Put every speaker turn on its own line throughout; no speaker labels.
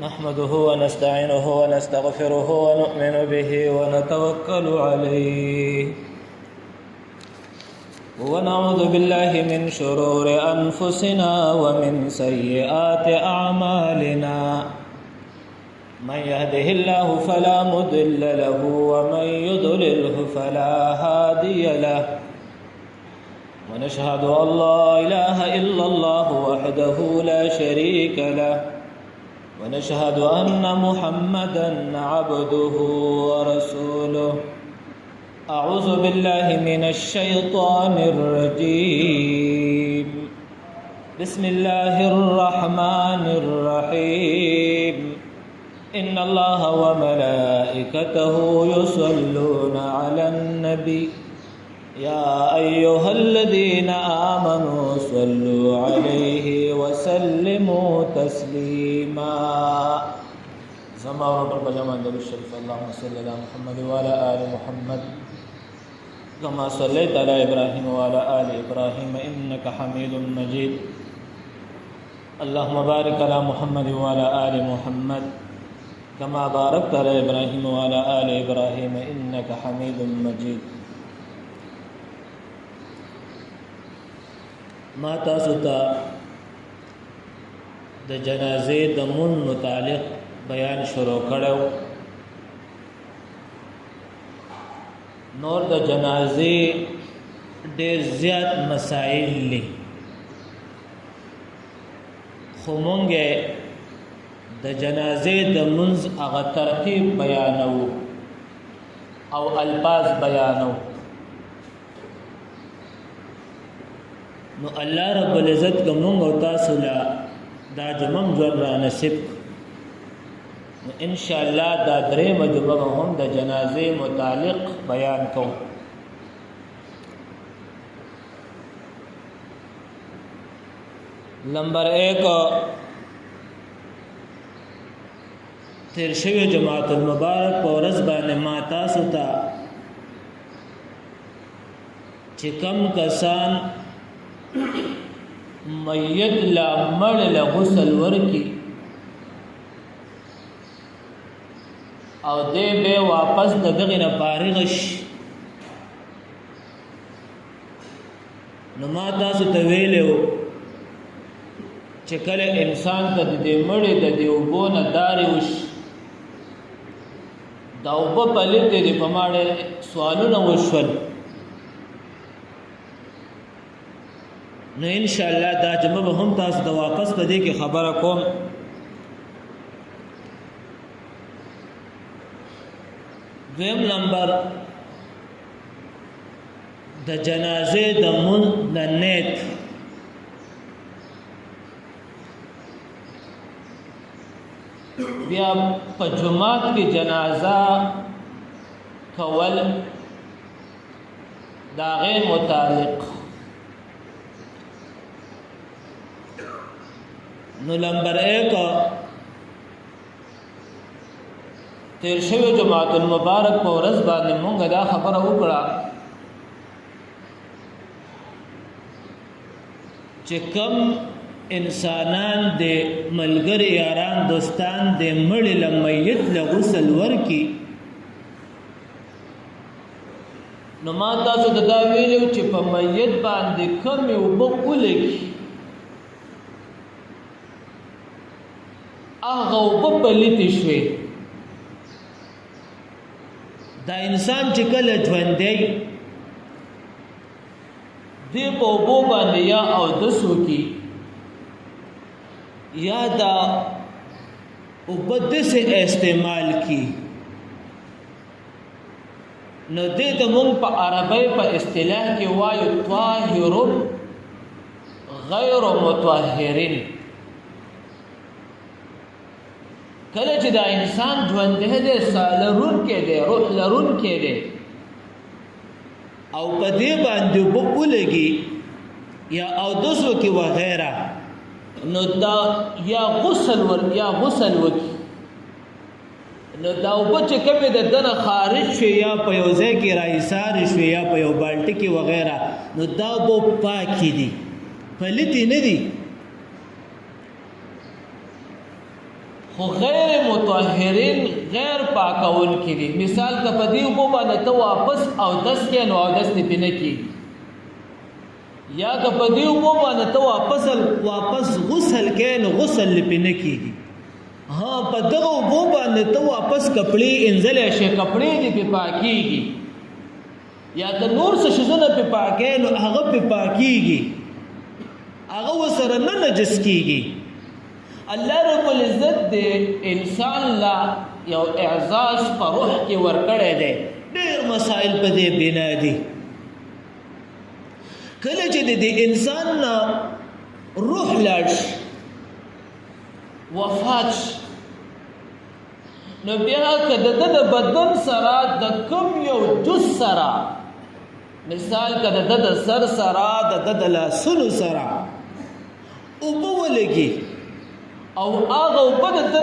نحمده ونستعينه ونستغفره ونؤمن به ونتوكل عليه ونعوذ بالله من شرور أنفسنا ومن سيئات أعمالنا من يهده الله فلا مضل له ومن يضلله فلا هادي له ونشهد أن لا إله إلا الله وحده لا شريك له ونشهد أن محمدًا عبده ورسوله أعوذ بالله من الشيطان الرجيم بسم الله الرحمن الرحيم إن الله وملائكته يصلون على النبي يا أيها الذين آمنوا صلوا عليه وسلموا تسليما زما رب الجمال الشريف اللهم صل على محمد وعلى آل محمد كما صليت على إبراهيم وعلى آل إبراهيم إنك حميد مجيد اللهم بارك على محمد وعلى آل محمد كما باركت على إبراهيم وعلى آل إبراهيم إنك حميد مجيد ما تاسو ته د جنازې د مون متعلق بیان شروع کړو. نور د جنازې ډېر زیات مسائل دي خو مونږ د جنازې د منځ هغه ترتیب بیانو او الفاظ بیانو. نو الله رب العزت کوم او تاسو لا دا جمم جوړ را نصیب نو ان شاء الله دا درې مجموعه هم د جنازې متعلق بیان کوم. نمبر 1 تیر شوی جماعت المبارک په ورځ باندې ما تاسو ته چې کم کسان میت لا مړ له غسل ورکی او دې به واپس دغه نه فارغ شي نو ما تاسو ته ویلو چې کله انسان ته دې مړ د دې وبونه داري وش دا وب په لته دې په ماړه سوالونه وشول نو ان شاء الله دا جمع هم تاسو د واپس په دې کې خبره کوم. دویم نمبر د جنازې د مون د نیت. بیا په جمعات کې جنازه کول دا غیر متعلق. نو نمبر 1 تیر شوی جماعت المبارک په ورځ باندې مونږ دا خبره وکړه چې کم انسانان د ملګری یاران دوستان د مړ لمیت له غسل ورکی نو ما تاسو ته دا ویلو چې په میت باندې کم یو بقولکی هغه وبپلیتی شوی دا انسان چې کله ژوندی دی په اوبو باندې یا او دسو کی یا دا اوبد سے استعمال کی نو دې د مونږ په عربی په اصطلاح کې وایو طاهر غیر مطهرین. کله چې دا انسان ژوند دې سالرون کې دې روح لرون کې دې او په دې باندې وبولږي یا او دسو کې وغیرہ نو دا یا غسل وکي نو دا وبچ کمه د دنه خارج شي یا په یو ځای کې راایسار شي یا په یو بالټي کې وغیرہ نو دا وب پاکي دي پلیتی نه دي خو غیر مطهرین غیر پاکون کړي. مثال که په دې اوبو باندې ته واپس اودس کې نو اودس دې پې نه کېږي، یا که په دې اوبو باندې ته واپس غسل کې نو غسل دې پې نه کېږي. ها په دغه اوبو باندې ته واپس کپړې انځلی شي، کپړې دې پې پاکېږي، یا د نور څه شیزونه پې پاکې نو هغه پې پاکېږي، هغه ورسره نه نجس کېږي. الله رب العزت دې انسان لا یو اعزاز په روح کې ورکړی دی. ډېر مسائل په دې بنا دي. کله چې د انسان نه روح لاړ شي، وفات شي، نو بیا که د ده د بدن سره د کوم یو جز سره، مثال که د ده د سر سره، د ده د لاسونو سره اوبه ولګي او هغه اوبه د ده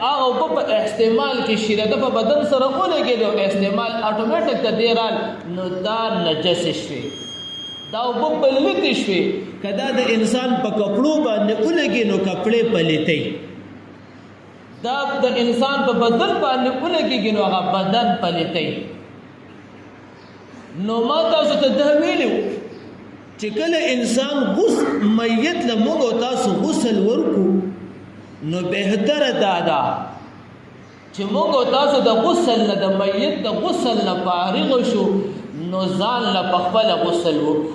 هغه اوبه په استعمال کې شي، د ده په بدن سره ولګېدې او استعمال اټومیټک د دې رال، نو دا نجسې شوې، دا اوبه پلیتې شوې. که دا د انسان په کپړو باندې ولګي نو کپړې پلیتې، دا د انسان په بدن باندې ولګېږي نو هغه بدن پلیتې. نو ما تاسو ته دا ویلي و چې کله انسان میت له موږ او تاسو غسل ورکو، نو بهتره دا ده چې موږ او تاسو د غسل نه، د میت د غسل نه فارغ شو، نو ځان له پخپله غسل وکړو.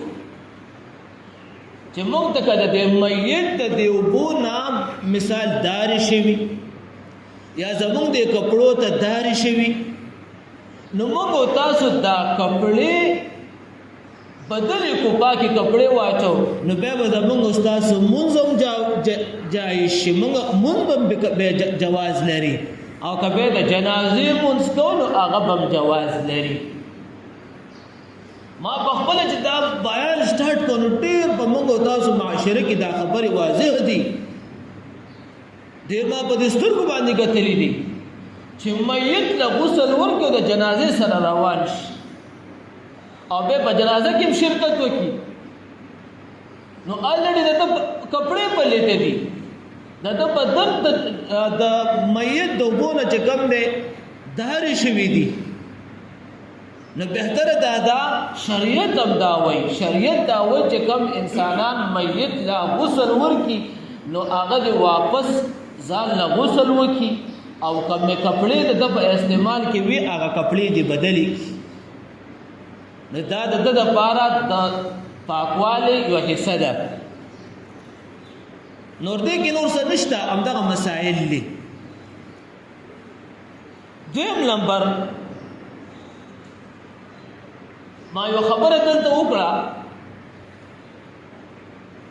چې موږ ته که د میت د دې اوبو نه مثال دارې شوي یا زموږ د کپړو ته دارې شوي، نو موږ او تاسو دا کپړې بدلې کو، پاکې کپړې واچو، نو بیا به زموږ او ستاسو مونځ هم جایز شي، مونځ به جواز لري، او که بیا د جنازې مونځ کوو نو هغه به هم جواز لري. ما په خپله چې دا بیان سټارټ کړو نو ډېر په موږ او تاسو معاشره کې دا خبرې واضح دي، ډېر ما په دې سترګو باندې کتلي دي چې میت له غسل ورکړو د جنازې سره روان شي او بیا په جنازه کې هم شرکت وکړي، نو الریډي د ده کپړې پلیتې دي، د ده بدن د میت د اوبو نه چې کوم دی دارې شوي دي. نو بهتره دا ده، شریعت هم دا وایي، شریعت دا وایي چې کوم انسانان میت له غسل ورکړي نو هغه دې واپس ځان له غسل وکړي، او کومې کپړې د ده په استعمال کې وي هغه کپړې دې بدلې. نو دا د ده دپاره د پاکوالي یوه حصه ده. نور دې کې نور څه نشته، همدغه مسایل دي. دویم نمبر، ما یو خبره دلته وکړه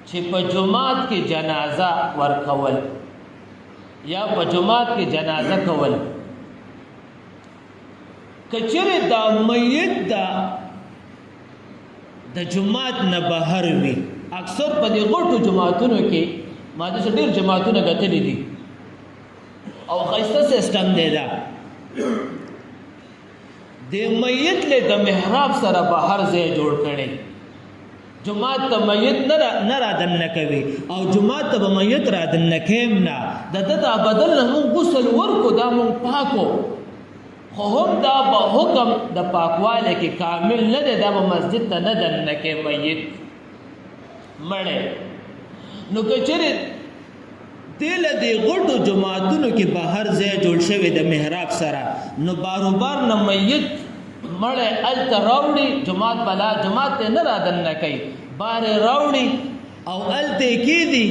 چې په جماعت کې جنازه ورکول یا په جماعت کې جنازه کول، که چېرې دا میت د جماعت نه بهر وي، اکثر په دې غټو جماعتونو کې ما داسې ډېر جماعتونه کتلي دي او ښایسته سیسټم دی دا، د میت له د محراب سره بهر ځای جوړ کړی، جماعت ته میت نه رادننه کوي او جماعت ته به میت رادننه کیم نه، د ده دا بدن نه مونږ غسل ورکو، دا مونږ پاکو، خو هم دا به حکم د پاکوالی کې کامل نه دی، دا به مسجد ته نه دننه کوي میت مړی. نو که چېرې دې له دې غټو جماعتونو کې بهر ځای جوړ شوی د محراب سره، نو باروبار نه میت مړی هلته راوړي، جماعت بلا جماعت ته نه رادننه کوي، بار یې راوړي او هلته یې کېږدي،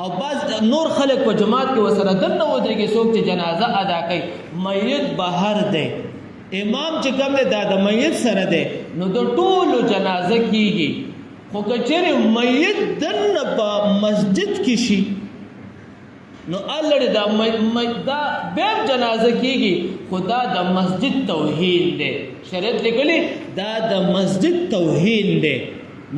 او بعض نور خلک په جماعت کې ورسره دننه ودرېږي، څوک چې جنازه ادا کوي، میت بهر دی، امام چې کوم دی دا د میت سره دی، نو د ټولو جنازه کېږي. خو که چېرې میت دننه په مسجد کې شي نو الړې دا بیا جنازه کېږي، خو دا د مسجد توهین دی، شریعت لیکلي دا د مسجد توهین دی.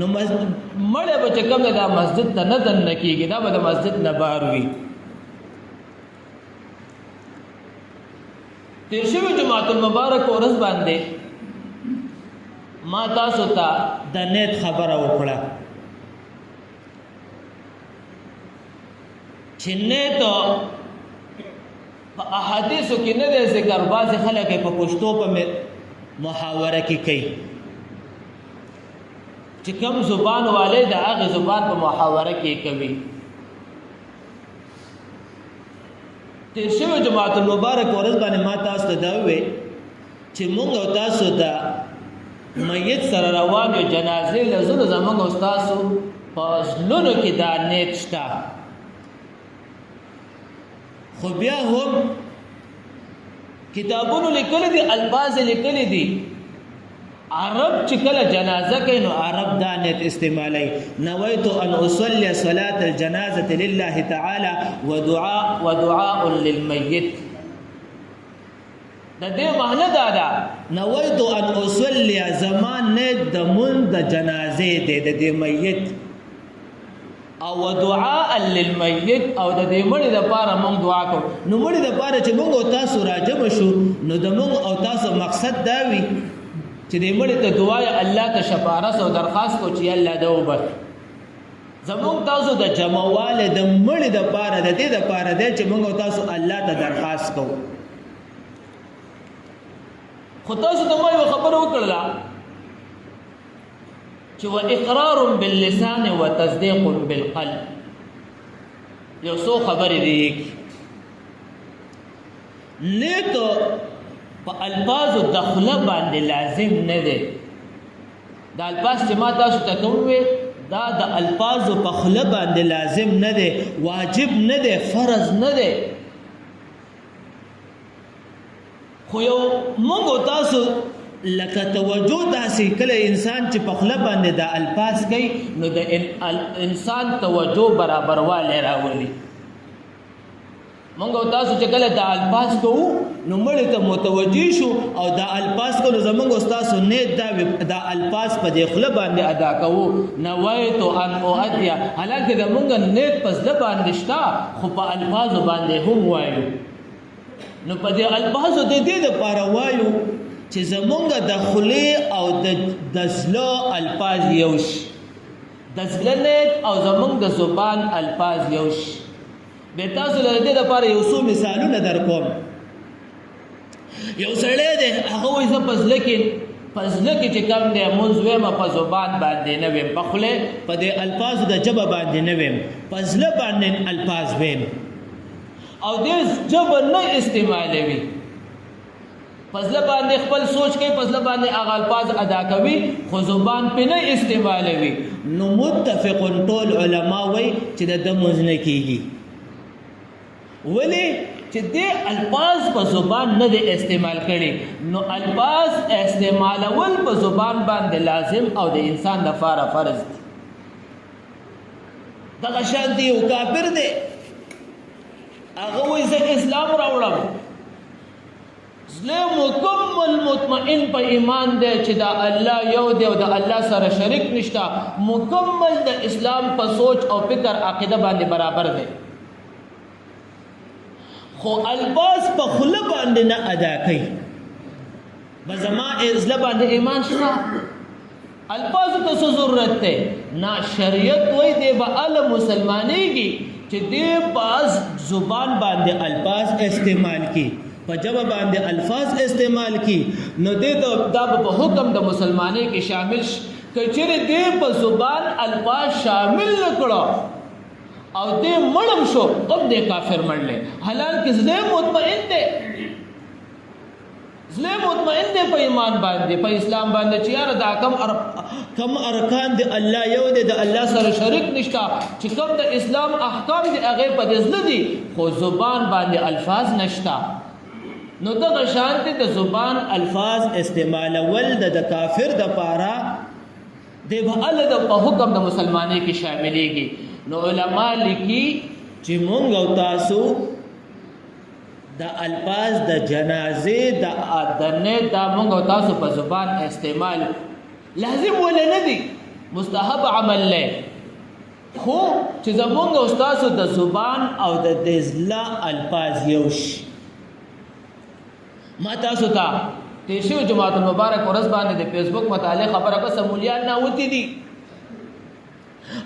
نو مړی به چې کوم دی دا مسجد ته نه دننه کېږي، دا به د مسجد نه بهر وي. تیر شوي جماعت المبارک ورځ باندې ما تاسو ته د نیت خبره وکړه چې نیت په احادیثو کې نه دی ذکر، بعضې خلک یې په پښتو په محاوره کې کوي چې کوم زبان والی د هغې زبان په محاوره کې کوي. تیر شوی جماعت المبارک ورځ باندې ما تاسو ته دا ووې چې مونږ او تاسو د میت سره روان یو جنازې لزونو زمونږ او ستاسو په زړونو کې دا نیت شته، خو بیا هم کتابونو لیکلی دي، الفاظ لیکلی دي. عرب چې کله جنازه کوي نو عرب دا نیت استعمالوي، نویت ان اصلي صلاة الجنازة لله تعالی ودعاء للمیت. د دې معنی دا ده نویت ان اصلي، زمان نیت د مونږ د جنازې دی د دې میت، او دعاء للمیت، او د دې مړي دپاره مونږ دعا کوو. نو مړي دپاره چې مونږ او تاسو راجمع شو نو د مونږ او تاسو مقصد دا وي چې دې مړي ته دعای الله ته شفارس او درخواست کو چې الله ده وبخ. زمونږ تاسو د جمعواله د مړي دپاره د دې دپاره دی چې مونږ او تاسو الله ته درخواست کوو. خو تاسو ته ما یوه خبره وکړله چې و اقرار باللسان و تصدیق بالقلب. یو څو خبرې دي نیت په الفاظو د خوله باندې لازم نه دی. دا الفاظ چې ما تاسو ته کوم دا د الفاظو په خوله باندې لازم نه دی، واجب نه دی، فرض نه دی. خو یو مونږ او تاسو لکه توجه داسې کله انسان چې په خوله باندې دا الفاظ کوي نو د انسان توجه برابروالی راولي. مونږ او تاسو چې کله دا الفاظ کوو نو مړي ته متوجه شو او دا الفاظ کو نو زمونږ او تاسو نیت دا الفاظ په دې خوله باندې ادا کوو. نویت ان اؤدي، حالانکه زمونږ نیت په زړه باندې شته خو په الفاظو باندې هم وایو. نو په دې الفاظو د دې دپاره وایو چې زمونږ د خولې او د زړه الفاظ یو شي، د زړه نیت او زمونږ د زبان الفاظ یو شي. بیا تاسو له دې دپاره یو څو مثالونه در کوم. یو سړی دی هغه وایي زه په زړه کې چې کوم دی مونځ ویم په زبان باندې نه ویم، په خولې په دې الفاظو د ژبه باندې نه ویم، په زړه باندې الفاظ ویم او دې ژبه نه استعمالوي. پزله باندې خپل سوچ کوي، پزله باندې هغه الفاظ ادا کوي خو زبان په نه استعمالوي. نو متفقون ټول علما وایي چې د مونځ نه کیږي. ولې چې دې الفاظ په زبان نه دی استعمال کړي، نو الفاظ استعمالول په زبان باندې لازم او د انسان لپاره فرض دی. دغه شان دی یو کافر دی هغه وایي زه اسلام راوړم، زله مکمل مطمئن په ایمان دی چې دا الله یو دی او د الله سره شریک نشته، مکمل د اسلام په سوچ او فکر عقیده باندې برابر دی، خو الفاظ په خوله باندې نه ادا کوي. به زما زله باندې ایمان شته، الفاظ ته څه ضرورت دی؟ نه، شریعت وایي دی به هله مسلمانېږي چې دی باز زبان باندې الفاظ استعمال کی، په ژبه باندې الفاظ استعمال کی، نو دې دا په حکم د مسلمانۍ کې شامل شي. که چېرې دې په زبان الفاظ شامل نه کړه او دې مړم شو هم دې کافر مړلی، حالانکه زړه مطمئن دی، زړه مطمئن دی په ایمان باندې، په اسلام باندې چې یاره دا کم ارکان دی الله یو دی، د الله سره شریک نشته، چې کوم د اسلام احکام دی هغې په دې زړه دي خو زبان باندې الفاظ نشته. نو دغه شانتې د زبان الفاظ استعمالول د کافر دپاره دی به هله په حکم د مسلمانۍ کې شاملېږي. نو علما لیکي چې مونږ او تاسو د الفاظ د جنازې د نیت دا مونږ او تاسو په زبان استعمال لازم ولا نه دی، مستحب عمل دی، خو چې زمونږ او تاسو د زبان او د زړه الفاظ یو شي. ما تاسو ته تیر شوي جماعت المبارک ورځ باندې د فیسبوک متعلق خبره بس مولیان ناوتي دي،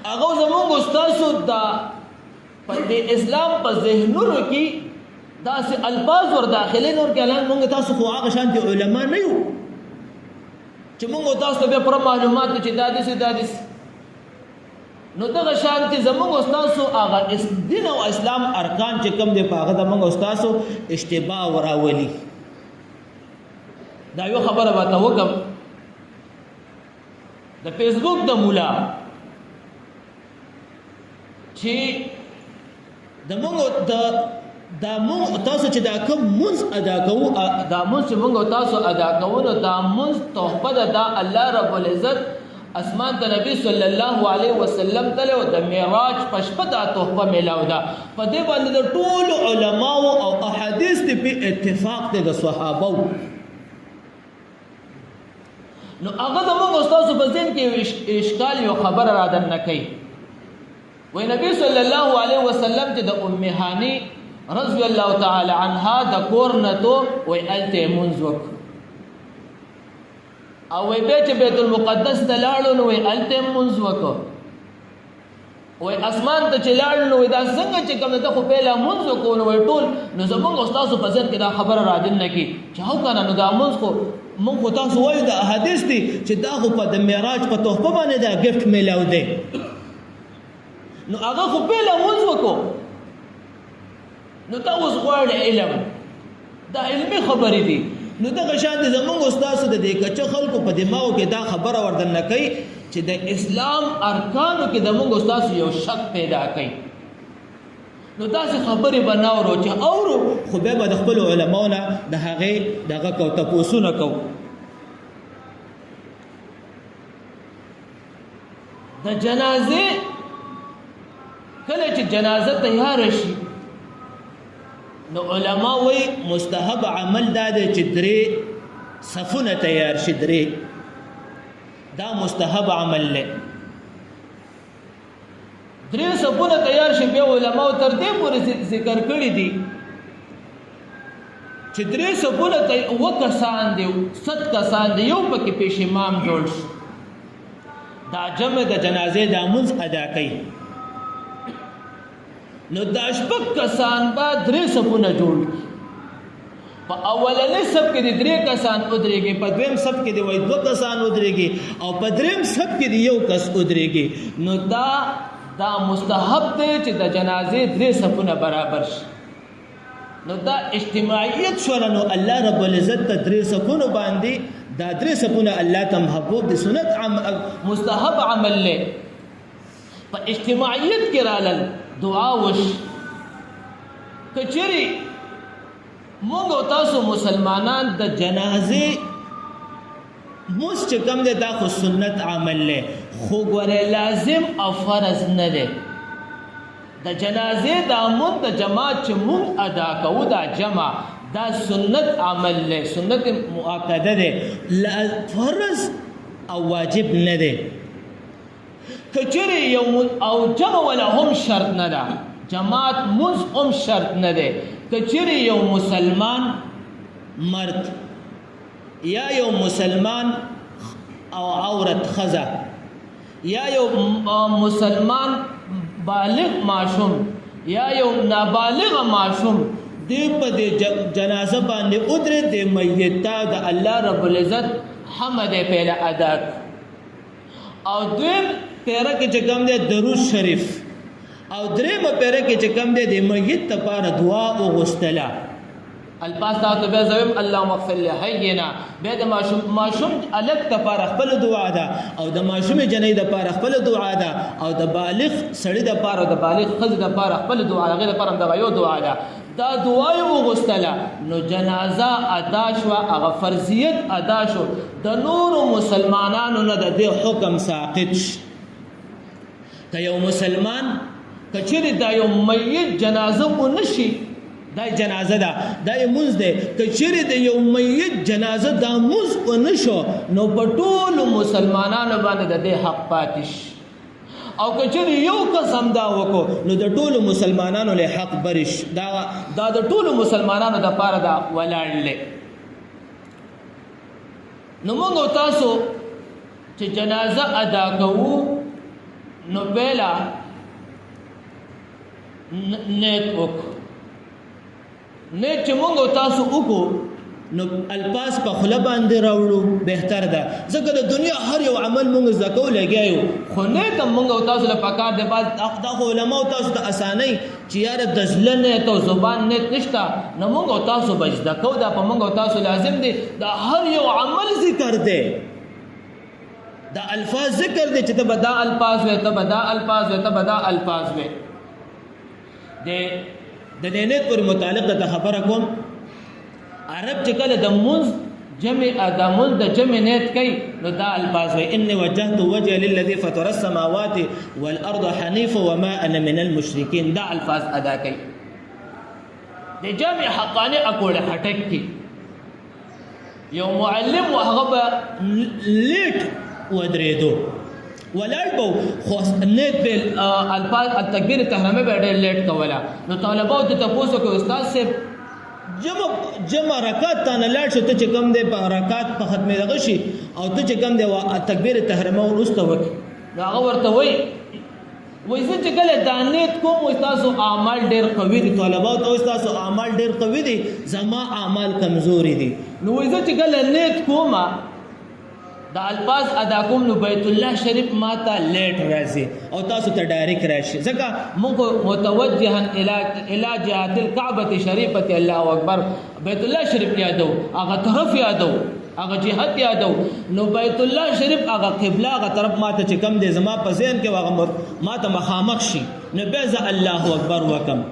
هغه زمونږ او تاسو د اسلام په ذهنونو کې داسې الفاظ ور داخلي نور کلام موږ تاسو خو هغه شانتي علما نه یو چې موږ تاسو ته پر معلومات چې دادس نو دغه شانتي زموږ استادو هغه دین او اسلام ارکان چې کوم دی په هغه د موږ استادو اشتباه وراولي. دا یو خبره به وکم د فیسبوک د مولا چې د موږ تاسو چې دا کوم منځ ادا کوو دا منځ چې موږ تاسو ادا کوو نو دا منځ تحفه ده د الله رب العزت اسمان ته نبی صلی الله علیه وسلم ته او د معراج پښپ دا تحفه ملاو ده. په دې باندې د ټول علماو او احادیث په اتفاق دي د صحابه. نو هغه د موږ استاد په ذهن کې اشکال یو خبر را دن نه کوي. وای نبی صلی الله علیه وسلم ته د ام هانی رضی الله تعالی عنها د کور نه تو وای الته منځوک او وای به چې بیت المقدس ته لاړو نو وای الته منځوک وای اسمان ته چې لاړو نو دا څنګه چې کوم ته خو پهلا منځوک نو وای ټول نو زموږ استاد په ذهن کې دا خبر را دن نه کوي چې هو کنه نو دا منځ خو مونږ خو تاسو وایو د احادیث دي چې دا خو په د معراج په تحفه باندې دا ګفت میلاو دی نو هغه خو بله مونځ وکړو نو دا اوس غواړي علم دا علمي خبرې دي. نو دغه شان دي زمونږ استاسو د دې کچه خلکو په دماغو کې دا خبره وردن نه کوي چې د اسلام ارکانو کې د مونږ استاسو یو شک پیدا کوي. نو داسې خبرې به نه اورو چې اورو خو بیا به د خپلو علماو نه د هغې دغه کو تپوسونه کوو. د جنازې کله چې جنازه تیاره شي نو علما وایي مستحب عمل دا دی چې درې صفونه تیار شي. درې دا مستحب عمل دی. درې صفونه تیار شي. بیا علماء تر دې پورې ذکر کړی دي چې درې صفونه وکسان دي 7 کسان دي یو پکې پیش امام جوړ شي دا جمع د جنازې د منځ ادا کوي. نو دا شپږ کسان به درې صفونه جوړ کړي. په اولنې صف کې د 3 کسان ودرېږي، په دویم صف کې د 2 کسان ودرېږي او په دریم صف کې د 1 کس ودرېږي. نو دا مستحب دی چې د جنازې 3 صفونه برابر شي. نو دا اجتماعیت شو. نو الله رب العزت ته 3 صفونه باندې دا 3 صفونه الله ته محبوب دي، سنت مستحب عمل له په اجتماعیت کې رالل دعا وش. کچری مونږ او تاسو مسلمانان د جنازې موږ چې کوم دی دا خو سنت عمل له خو ګوره لازم او فرض نه دی. د جنازې دا مونږ د جماعت چې مونږ ادا کوو دا جمع دا سنت عمل له، سنت مؤکده دی، فرض او واجب نه دی. کچری یو او جمع ولا هم شرط نه ده، جماعت موږ هم شرط نه ده. کچری یو مسلمان مرد یا یو مسلمان او عورت خزه یا یو مسلمان بالغ معصوم یا یو نابالغ معصوم دی په جنازه باندې ودرې د میت ته د الله رب العزت حمد پیله ادا او دویم پیره کې چې کوم دی درود شریف او دریم پیره کې چې کوم دی د میت لپاره دعا وغوښتله. الفاظ تاسو به زویم اللهم اغفر لحینا به د ماشوم الک لپاره خپل دعا ده او د ماشوم جنې لپاره خپل دعا ده او د بالغ سړي لپاره د بالغ خځې لپاره خپل دعا هغه لپاره د یو دعا ده. دا دعا یې وغوښتله نو جنازه ادا شو، هغه فرضیت ادا شو. د نورو مسلمانانو نه د دې حکم ساقط شي. که یو مسلمان کچری دا یو میت جنازه ونشي دا جنازه ده دا منځ ده، کچری د یو میت جنازه دا منځ ونشو نو په ټولو مسلمانانو باندې د دې حق پاتې شي. او کچری یو قسم دا وکړو نو د ټولو مسلمانانو له حق برش دا د ټولو مسلمانانو د پاره دا ولاړلې. نو موږ تاسو چې جنازه ادا کوو نو پهلا نیت وکړو نه چې موږ تاسو وکړو نو الفاظ په خله باندې راوړو بهتر ده ځکه د دنیا هر یو عمل موږ زکو لګیایو خو نه ته موږ تاسو له پکار د بعد د علماء تاسو ته اساني چې یار د ځلنه ته زبان نه نشتا نو موږ تاسو بچ د کو دا په موږ تاسو لازم دي د هر یو عمل ذکر دی د الفاظ ذکر دی چې ته بدا الفاظ وې ته بدا الفاظ وې ته بدا الفاظ وې د دینت پر متعلق د خبره کوم عرب چې کله د منز جمع د منز د جمع نیت کوي نو دا الفاظ وي ان وجهت وجهي للذي فطر السماوات والارض حنيفا وما انا من المشركين دا الفاظ ادا کوي د جمع حقانه اکوړه هټک کی یو معلم وهغه لیټ ودریدو ولالبو خو نیت په الفاظ التکبیر التحریمه به ډېر لیټ کولا نو طالبو ته تاسو کو استاد سے جمع رکعت ته نه لاړ شو ته چې کوم دی په رکعت په ختمې دغه شي او ته چې کوم دی تکبیر تحریمه ورسته وکړي نو هغه ورته وایي زه چې کله دا نیت کوم وایي تاسو اعمال ډېر قوي دي طلباو ته وایي تاسو اعمال ډېر قوي دي زما اعمال کمزوري دي نو وایي زه چې کله نیت کوم دا الفاظ ادا کوم نو بیت الله شریف ماته لیټ راځي او تاسو ته ډایرک راشي ځکه موږ متوجها الى جهه الكعبه شریفه الله اکبر بیت الله شریف یادو هغه طرف یادو هغه جهت یادو نو بیت الله شریف هغه قبله هغه طرف ماته چې کم دي زما په ذهن کې هغه ماته مخامخ شي نو به الله اکبر وکم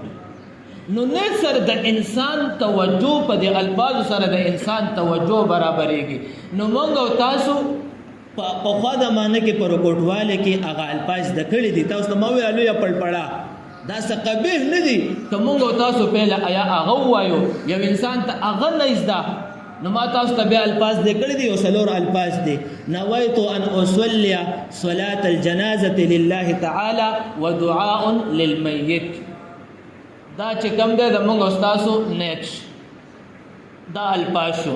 نو نه سره د انسان توجه په د الفاظ سره د انسان توجه برابرېږي نو موږ تاسو په خوا د معنی کې پر کوټواله کې هغه الفاظ د کړي دي تاسو ته مو ویلو یا پړپړه دا څه قبیح نه دي که موږ تاسو په لا یا هغه وایو یو انسان ته هغه نه زده نو ما تاسو ته به الفاظ د کړي دي او سلور الفاظ دي نویت ان اصلي صلاه الجنازه لله تعالی ودعاء للميت دا چې کوم دی د موږ استادو نیت دا الفاظ شو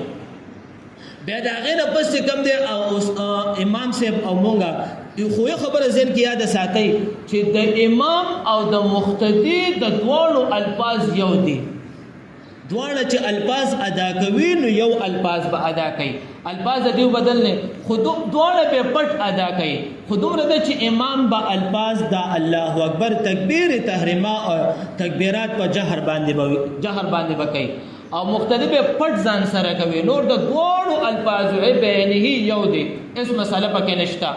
بیا دا غیر پس چې کوم دی امام صاحب او مونږه خو خبره ذهن کې یاد ساتي چې د امام او د مقتدی د دوه الفاظ یو دي دوه چې الفاظ ادا کوي نو یو الفاظ به ادا کوي الفاظ دیو بدل نه خود دوه به پټ ادا کوي خودم رده چې امام با الفاظ دا الله اکبر تکبیر تحریمه او تکبیرات په جهر باندې وکړي او مقتدی به پټ ځان سره کوي نور د دوه الفاظ به یو دي اس مسله پکې نشتا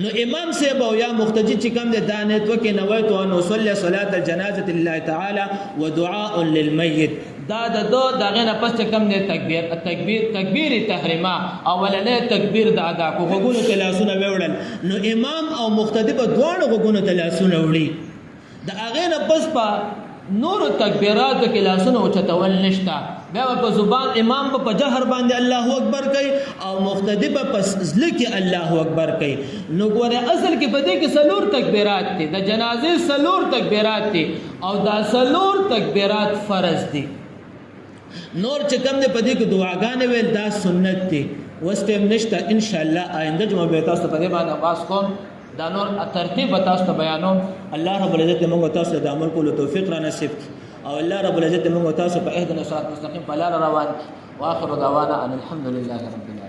نو امام صاحب او یا مقتدی چې کوم د دانت وکي نویت او نصلي صلاه الجنازه لله تعالی ودعاء للميت دا د دو دغه نه پس کوم د تکبیر تحریمه اولنې تکبیر د ادا کو غوګونو تلاسونه وړل نو امام او مقتدی په دوه غوګونو تلاسونه وړي د هغه نه پس په نور تکبیرات کې لاسونه او چتول نشتا بیا په زبان امام په جهر باندې الله اکبر کوي او مقتدی په ځل کې الله اکبر کوي نو ګوره اصل کې په دې کې سلور تکبیرات دي د جنازې سلور تکبیرات دي او دا سلور تکبیرات فرض دي نور چې کوم دې په دې کې دعاګانې ویل دا سنت دي وستم نشتا ان شاء الله آینده جمعه به تاسو په دې باندې آغاز کوم دا نور ترتیب تاسو ته بیانوم الله رب العزت موږ تاسو د عمل کولو توفیق را نصیب او الله رب العزت موږ تاسو په اهدنا الصراط المستقيم بلال روان واخر دعوانا ان الحمد لله رب العالمين